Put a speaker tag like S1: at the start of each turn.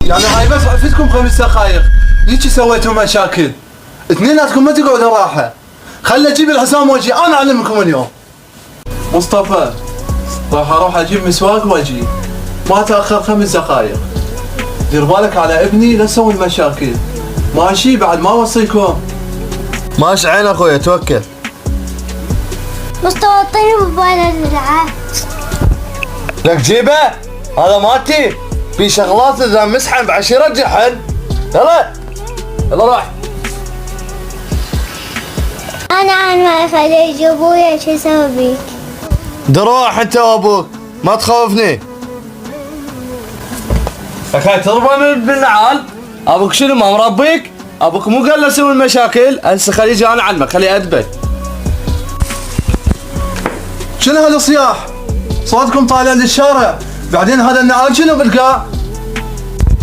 S1: يعني هاي بس عفتكم 5 دقايق هيجي سويتوا مشاكل. اثنيناتكم ما تقعدوا راحه. خلي اجيب الحسام واجي انا اعلمكم اليوم. مصطفى راح اروح اجيب مسواق واجي. ما تاخر 5 دقايق. دير بالك على ابني لا تسوي مشاكل. ماشي بعد ما اوصيكم.
S2: ماشي عين اخويا توكل.
S3: مصطفى اعطيني موبايل العب.
S2: لك جيبه هذا مالتي. في شغلات اذا مسحن بعد شي يرجعهن. يلا يلا روح.
S3: انا ما اخلي يجيبويا شو اسوي بيك؟
S2: دروح انت وابوك ما تخوفني. لك هاي تضربه بالنعال. ابوك شنو ما مربيك؟ ابوك مو قال له سوي المشاكل. هسه خليه يجي انا اعلمك خليه ادبه.
S1: شنو هالصياح؟ صوتكم طالع للشارع. بعدين هذا النعال شنو بلقاه؟